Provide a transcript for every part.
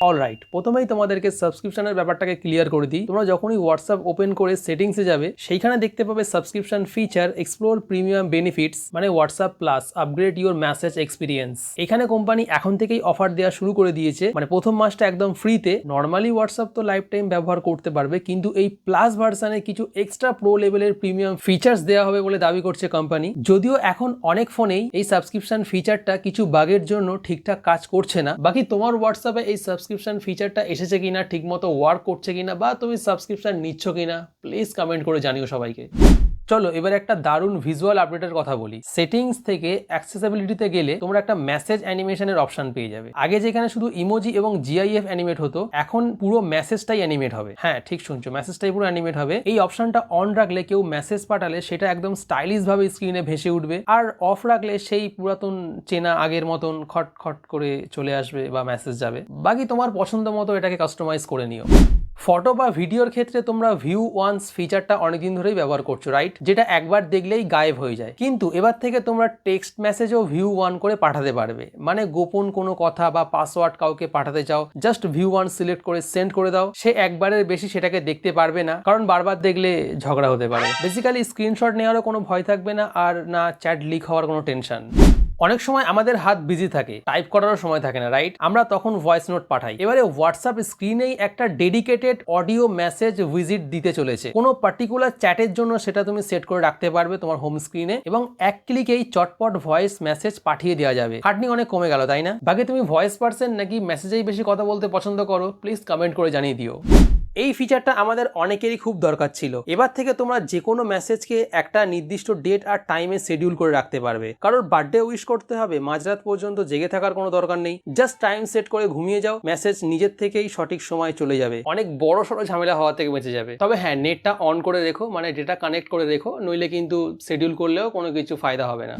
Alright, প্রথমেই তোমাদেরকে সাবস্ক্রিপশনের ব্যাপারটাকে ক্লিয়ার করে দিই। তোমরা যখনই হোয়াটসঅ্যাপ ওপেন করে সেটিংসে যাবে, সেইখানে দেখতে পাবে subscription feature explore premium benefits, মানে WhatsApp plus upgrade your message experience. এখানে কোম্পানি এখন থেকেই অফার দেওয়া শুরু করে দিয়েছে, মানে প্রথম মাসটা একদম ফ্রিতে। নর্মালি হোয়াটসঅ্যাপ তো লাইফ টাইম ব্যবহার করতে পারবে, কিন্তু এই প্লাস ভার্সানে কিছু এক্সট্রা প্রো লেভেলের প্রিমিয়াম ফিচার্স দেওয়া হবে বলে দাবি করছে কোম্পানি। যদিও এখন অনেক ফোনেই এই সাবস্ক্রিপশন ফিচারটা কিছু বাগের জন্য ঠিকঠাক কাজ করছে না। বাকি তোমার হোয়াটসঅ্যাপে এই সাবস্ক্রিপশন ফিচারটা এসেছে কিনা, ঠিকমতো ওয়ার্ক করছে কিনা, বা তুমি সাবস্ক্রিপশন নিচ্ছ কিনা, প্লিজ কমেন্ট করে জানিও সবাইকে। চলো এবার একটা দারুণ ভিজুয়াল আপডেটের কথা বলি। সেটিংস থেকে অ্যাক্সেসিবিলিটিতে গেলে তোমরা একটা মেসেজ অ্যানিমেশনের অপশন পেয়ে যাবে। আগে যেখানে শুধু ইমোজি এবং জিআইএফ অ্যানিমেট হতো, এখন পুরো মেসেজটাই অ্যানিমেট হবে। হ্যাঁ, ঠিক শুনছো, মেসেজটাই পুরো অ্যানিমেট হবে। এই অপশনটা অন রাখলে কেউ মেসেজ পাঠালে সেটা একদম স্টাইলিশ ভাবে স্ক্রিনে ভেসে উঠবে, আর অফ রাখলে সেই পুরাতন চেনা আগের মতন খট খট করে চলে আসবে বা মেসেজ যাবে। বাকি তোমার পছন্দ মতো এটাকে কাস্টমাইজ করে নিও। ফটো বা ভিডিওর ক্ষেত্রে তোমরা ভিউ ওয়ান্স ফিচারটা অনেকদিন ধরেই ব্যবহার করছো, রাইট? যেটা একবার দেখলেই গায়েব হয়ে যায়। কিন্তু এবার থেকে তোমরা টেক্সট মেসেজও ভিউ ওয়ান করে পাঠাতে পারবে। মানে গোপন কোনো কথা বা পাসওয়ার্ড কাউকে পাঠাতে চাও, জাস্ট ভিউ ওয়ান সিলেক্ট করে সেন্ড করে দাও। সে একবারের বেশি সেটাকে দেখতে পারবে না, কারণ বারবার দেখলে ঝগড়া হতে পারে। বেসিক্যালি স্ক্রিনশট নেওয়ারও কোনো ভয় থাকবে না, আর না চ্যাট লিক হওয়ার কোনো টেনশন। অনেক সময় আমাদের হাত বিজি থাকে, টাইপ করারও সময় থাকে না, রাইট? আমরা তখন ভয়েস নোট পাঠাই। এবারে হোয়াটসঅ্যাপ স্ক্রিনেই একটা ডেডিকেটেড অডিও মেসেজ উইজিট দিতে চলেছে। কোনো পার্টিকুলার চ্যাটের জন্য সেটা তুমি সেট করে রাখতে পারবে তোমার হোম স্ক্রিনে, এবং এক ক্লিকেই চটপট ভয়েস মেসেজ পাঠিয়ে দেওয়া যাবে। খাটনি অনেক কমে গেল, তাই না? বাকি তুমি ভয়েস পার্সন নাকি মেসেজেই বেশি কথা বলতে পছন্দ করো? প্লিজ কমেন্ট করে জানিয়ে দিও। এই ফিচারটা আমাদের অনেকেরই খুব দরকার ছিল। এবার থেকে তোমরা যে কোনো মেসেজকে একটা নির্দিষ্ট ডেট আর টাইমে শিডিউল করে রাখতে পারবে। কারোর বার্থডে উইশ করতে হবে, মাঝরাত পর্যন্ত জেগে থাকার কোনো দরকার নেই। জাস্ট টাইম সেট করে ঘুমিয়ে যাও, মেসেজ নিজের থেকেই সঠিক সময় চলে যাবে। অনেক বড় সড়ো ঝামেলা হওয়া থেকে বেঁচে যাবে। তবে হ্যাঁ, নেটটা অন করে রেখো, মানে ডেটা কানেক্ট করে রেখো, নইলে কিন্তু শিডিউল করলেও কোনো কিছু ফায়দা হবে না।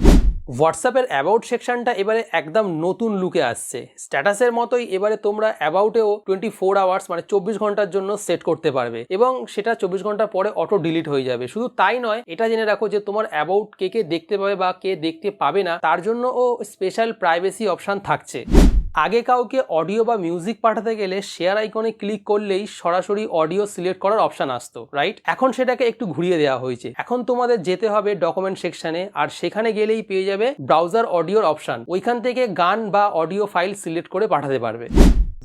হোয়াটসঅ্যাপের অ্যাবাউট সেকশনটা এবারে একদম নতুন লুকে আসছে। স্ট্যাটাসের মতোই এবারে তোমরা অ্যাবাউটেও 24 আওয়ার্স মানে 24 ঘন্টার জন্য সেট করতে পারবে, এবং সেটা 24 ঘন্টা পরে অটো ডিলিট হয়ে যাবে। শুধু তাই নয়, এটা জেনে রাখো যে তোমার অ্যাবাউট কে কে দেখতে পাবে বা কে দেখতে পাবে না, তার জন্যও স্পেশাল প্রাইভেসি অপশন থাকছে। আগে কাউকে অডিও বা মিউজিক পাঠাতে গেলে শেয়ার আইকনে ক্লিক করলেই সরাসরি অডিও সিলেক্ট করার অপশন আসতো, রাইট? এখন সেটাকে একটু ঘুরিয়ে দেওয়া হয়েছে। এখন তোমাদের যেতে হবে ডকুমেন্ট সেকশনে, আর সেখানে গেলেই পেয়ে যাবে ব্রাউজার অডিওর অপশন। ওইখান থেকে গান বা অডিও ফাইল সিলেক্ট করে পাঠাতে পারবে।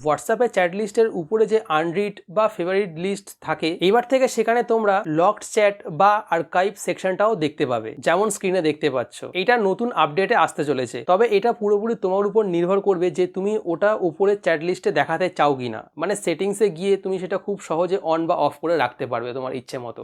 হোয়াটসঅ্যাপে চ্যাট লিস্টের উপরে যে আনরিড বা ফেভারিট লিস্ট থাকে, এবার থেকে সেখানে তোমরা লকড চ্যাট বা আর্কাইভ সেকশনটাও দেখতে পাবে, যেমন স্ক্রিনে দেখতে পাচ্ছ। এটা নতুন আপডেটে আসতে চলেছে, তবে এটা পুরোপুরি তোমার উপর নির্ভর করবে যে তুমি ওটা উপরে চ্যাট লিস্টে দেখাতে চাও কিনা। মানে সেটিংসে গিয়ে তুমি সেটা খুব সহজে অন বা অফ করে রাখতে পারবে তোমার ইচ্ছে মতো।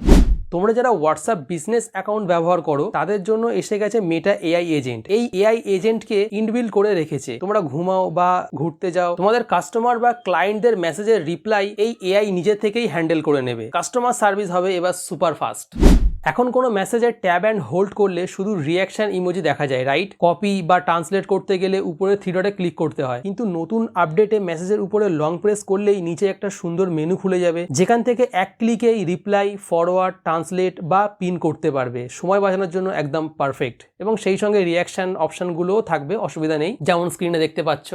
তোমরা যারা হোয়াটসঅ্যাপ বিজনেস অ্যাকাউন্ট ব্যবহার করো, তাদের জন্য এসে গেছে মেটা এআই এজেন্ট। এই এআই এজেন্টকে ইনবিল্ড করে রেখেছে। তোমরা ঘুমাও বা ঘুরতে যাও, তোমাদের কাস্টমার বা ক্লায়েন্টদের মেসেজের রিপ্লাই এই এআই নিজে থেকেই হ্যান্ডেল করে নেবে। কাস্টমার সার্ভিস হবে এবার সুপার ফাস্ট। এখন কোনো মেসেজের ট্যাব অ্যান্ড হোল্ড করলে শুধু রিঅ্যাকশন ইমোজি দেখা যায়, রাইট? কপি বা ট্রান্সলেট করতে গেলে উপরে থ্রি ডটে ক্লিক করতে হয়। কিন্তু নতুন আপডেটে মেসেজের উপরে লং প্রেস করলেই নিচে একটা সুন্দর মেনু খুলে যাবে, যেখান থেকে এক ক্লিকেই রিপ্লাই, ফরওয়ার্ড, ট্রান্সলেট বা পিন করতে পারবে। সময় বাঁচানোর জন্য একদম পারফেক্ট, এবং সেই সঙ্গে রিঅ্যাকশন অপশনগুলোও থাকবে, অসুবিধা নেই, যেমন স্ক্রিনে দেখতে পাচ্ছ।